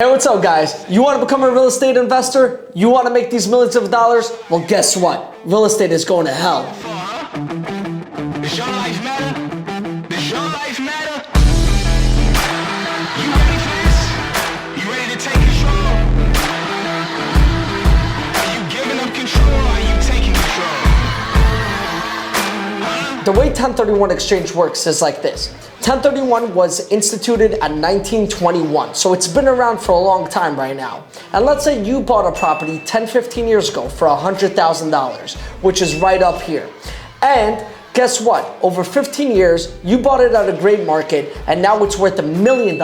Hey, what's up guys? You want to become a real estate investor? You want to make these millions of dollars? Well, guess what? Real estate is going to hell. Does your life matter? Does your life matter? You ready for this? You ready to take control? Are you giving up control or are you taking control? The way 1031 exchange works is like this. 1031 was instituted at 1921, so it's been around for a long time right now. And let's say you bought a property 10-15 years ago for $100,000, which is right up here. And guess what? Over 15 years, you bought it at a great market, and now it's worth $1 million,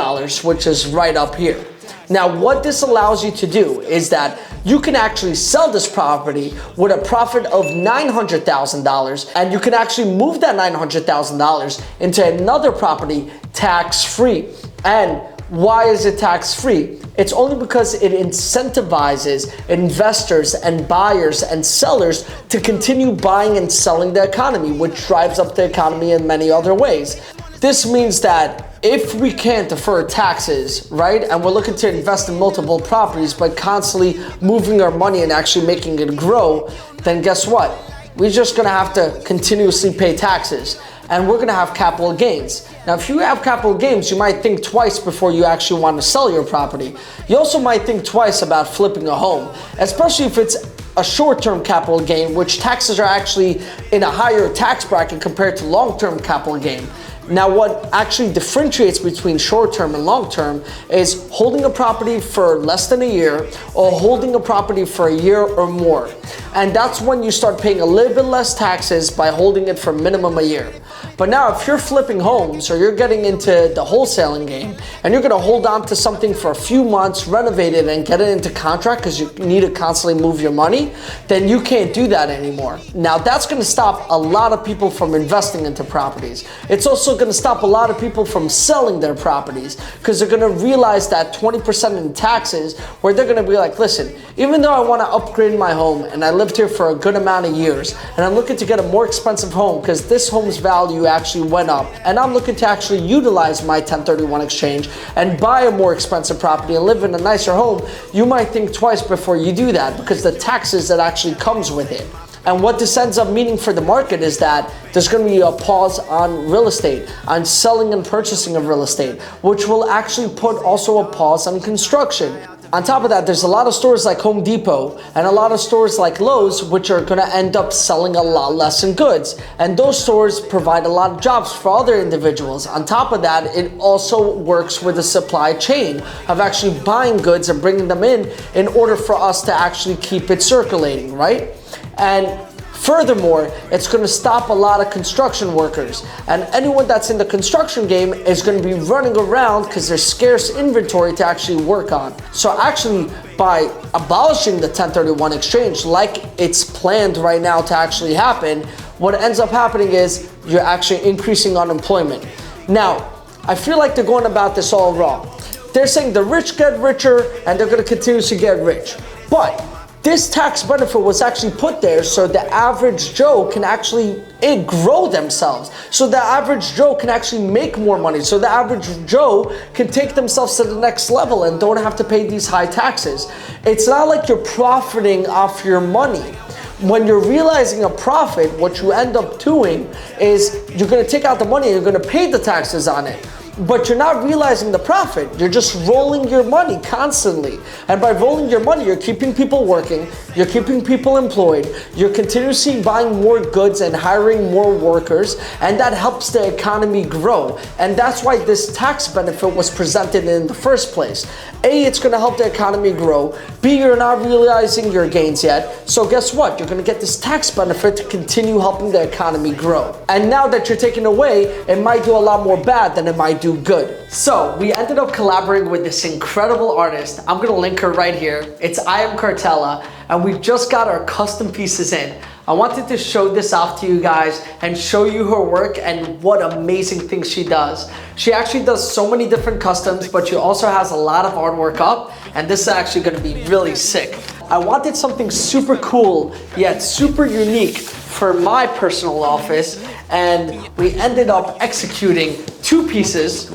which is right up here. Now, what this allows you to do is that you can actually sell this property with a profit of $900,000, and you can actually move that $900,000 into another property tax-free. And why is it tax-free? It's only because it incentivizes investors and buyers and sellers to continue buying and selling the economy, which drives up the economy in many other ways. This means that if we can't defer taxes, right, and we're looking to invest in multiple properties but constantly moving our money and actually making it grow, then guess what? We're just gonna have to continuously pay taxes, and we're gonna have capital gains. Now, if you have capital gains, you might think twice before you actually want to sell your property. You also might think twice about flipping a home, especially if it's a short-term capital gain, which taxes are actually in a higher tax bracket compared to long-term capital gain. Now, what actually differentiates between short-term and long-term is holding a property for less than a year or holding a property for a year or more. And that's when you start paying a little bit less taxes by holding it for minimum a year. But now, if you're flipping homes or you're getting into the wholesaling game and you're gonna hold on to something for a few months, renovate it, and get it into contract because you need to constantly move your money, then you can't do that anymore. Now, that's gonna stop a lot of people from investing into properties. It's also going to stop a lot of people from selling their properties because they're going to realize that 20% in taxes, where they're going to be like, listen, even though I want to upgrade my home and I lived here for a good amount of years and I'm looking to get a more expensive home because this home's value actually went up, and I'm looking to actually utilize my 1031 exchange and buy a more expensive property and live in a nicer home, you might think twice before you do that because the taxes that actually comes with it. And what this ends up meaning for the market is that there's going to be a pause on real estate, on selling and purchasing of real estate, which will actually put also a pause on construction. On top of that, there's a lot of stores like Home Depot and a lot of stores like Lowe's, which are going to end up selling a lot less in goods. And those stores provide a lot of jobs for other individuals. On top of that, it also works with the supply chain of actually buying goods and bringing them in order for us to actually keep it circulating, right? And furthermore, it's going to stop a lot of construction workers, and anyone that's in the construction game is going to be running around because there's scarce inventory to actually work on. So actually, by abolishing the 1031 exchange like it's planned right now to actually happen, what ends up happening is you're actually increasing unemployment. Now, I feel like they're going about this all wrong. They're saying the rich get richer and they're going to continuously get rich. But this tax benefit was actually put there so the average Joe can actually grow themselves. So the average Joe can actually make more money. So the average Joe can take themselves to the next level and don't have to pay these high taxes. It's not like you're profiting off your money. When you're realizing a profit, what you end up doing is you're going to take out the money and you're going to pay the taxes on it. But you're not realizing the profit. You're just rolling your money constantly. And by rolling your money, you're keeping people working, you're keeping people employed, you're continuously buying more goods and hiring more workers, and that helps the economy grow. And that's why this tax benefit was presented in the first place. A, it's gonna help the economy grow. B, you're not realizing your gains yet. So guess what? You're gonna get this tax benefit to continue helping the economy grow. And now that you're taking away, it might do a lot more bad than it might do good. So we ended up collaborating with this incredible artist. I'm gonna link her right here. It's I Am Cartella, and we just got our custom pieces in. I wanted to show this off to you guys and show you her work and what amazing things she does. She actually does so many different customs, but she also has a lot of artwork up, and this is actually gonna be really sick. I wanted something super cool, yet super unique for my personal office, and we ended up executing two pieces,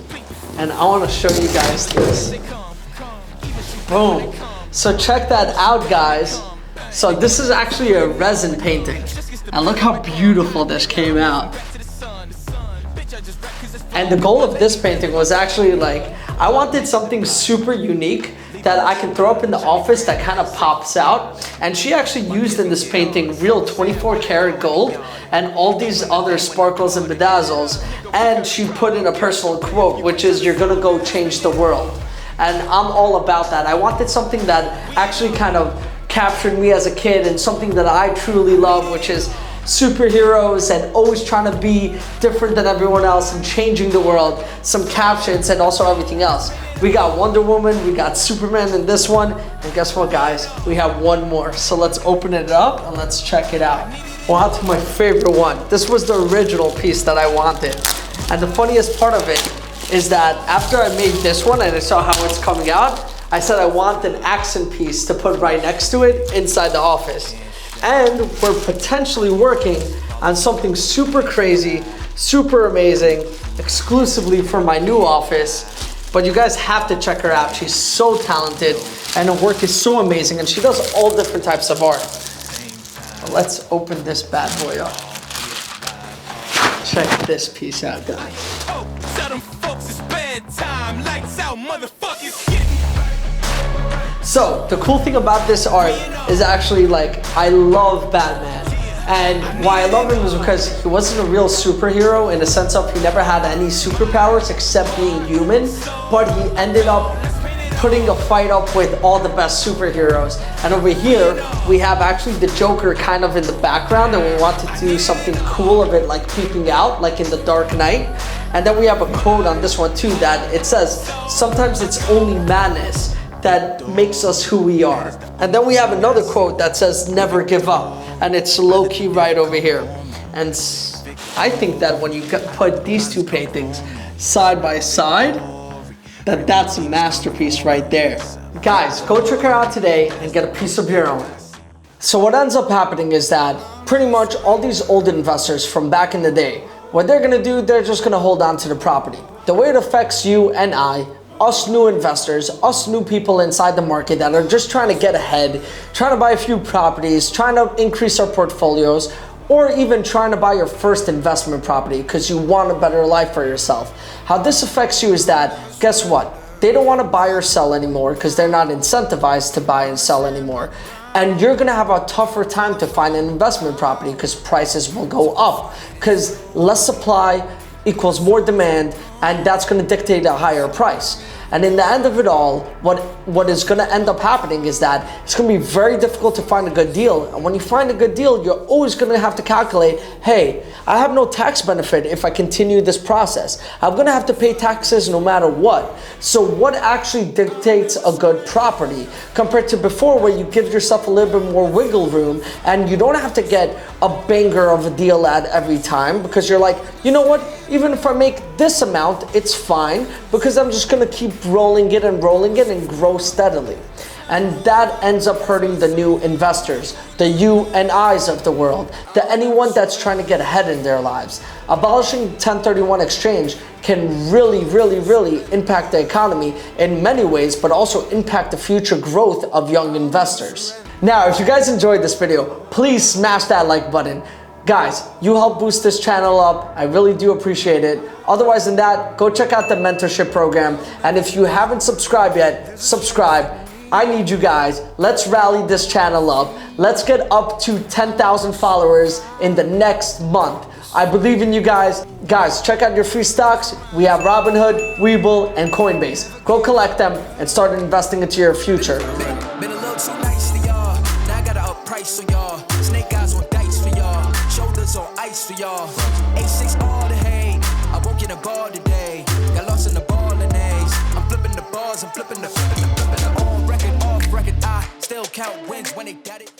and I wanna show you guys this. Boom. So check that out, guys. So this is actually a resin painting. And look how beautiful this came out. And the goal of this painting was actually like, I wanted something super unique that I can throw up in the office that kind of pops out. And she actually used in this painting real 24 karat gold and all these other sparkles and bedazzles. And she put in a personal quote, which is, "You're gonna go change the world." And I'm all about that. I wanted something that actually kind of captured me as a kid and something that I truly love, which is superheroes and always trying to be different than everyone else and changing the world. Some captions and also everything else. We got Wonder Woman, we got Superman in this one, and guess what, guys? We have one more. So let's open it up and let's check it out. Wow, to my favorite one. This was the original piece that I wanted. And the funniest part of it is that after I made this one and I saw how it's coming out, I said I want an accent piece to put right next to it inside the office. And we're potentially working on something super crazy, super amazing, exclusively for my new office. But you guys have to check her out. She's so talented and her work is so amazing, and she does all different types of art. But let's open this bad boy up. Check this piece out, guys. So the cool thing about this art is actually, like, I love Batman. And why I love him is because he wasn't a real superhero in the sense of he never had any superpowers except being human, but he ended up putting a fight up with all the best superheroes. And over here, we have actually the Joker kind of in the background, and we wanted to do something cool of it, like peeping out, like in The Dark Knight. And then we have a quote on this one too that it says, "Sometimes it's only madness that makes us who we are." And then we have another quote that says, "Never give up." And it's low-key right over here. And I think that when you put these two paintings side by side, that's a masterpiece right there. Guys, go check her out today and get a piece of your own. So what ends up happening is that pretty much all these old investors from back in the day, what they're gonna do, they're just gonna hold on to the property. The way it affects you and I, us new investors, us new people inside the market that are just trying to get ahead, trying to buy a few properties, trying to increase our portfolios, or even trying to buy your first investment property because you want a better life for yourself. How this affects you is that, guess what? They don't want to buy or sell anymore because they're not incentivized to buy and sell anymore. And you're gonna have a tougher time to find an investment property because prices will go up because less supply equals more demand, and that's going to dictate a higher price. And in the end of it all, what is going to end up happening is that it's going to be very difficult to find a good deal. And when you find a good deal, you're always going to have to calculate, hey, I have no tax benefit if I continue this process. I'm going to have to pay taxes no matter what. So what actually dictates a good property compared to before, where you give yourself a little bit more wiggle room and you don't have to get a banger of a deal at every time because you're like, you know what, even if I make this amount, it's fine because I'm just going to keep rolling it and grow steadily. And that ends up hurting the new investors, the you and I's of the world, anyone that's trying to get ahead in their lives. Abolishing 1031 exchange can really impact the economy in many ways, but also impact the future growth of young investors. Now, if you guys enjoyed this video, please smash that like button. Guys, you help boost this channel up. I really do appreciate it. Otherwise than that, go check out the mentorship program. And if you haven't subscribed yet, subscribe. I need you guys. Let's rally this channel up. Let's get up to 10,000 followers in the next month. I believe in you guys. Guys, check out your free stocks. We have Robinhood, Webull, and Coinbase. Go collect them and start investing into your future. Been a little too nice for y'all. Now I gotta up price on y'all. Snake eyes on dice for y'all. Shoulders on ice for y'all. A6 all the hate. I won't get a ball today. Got lost in the ball and A's. I'm flipping the balls. I'm flipping the on record, off record. I still count wins when they got it.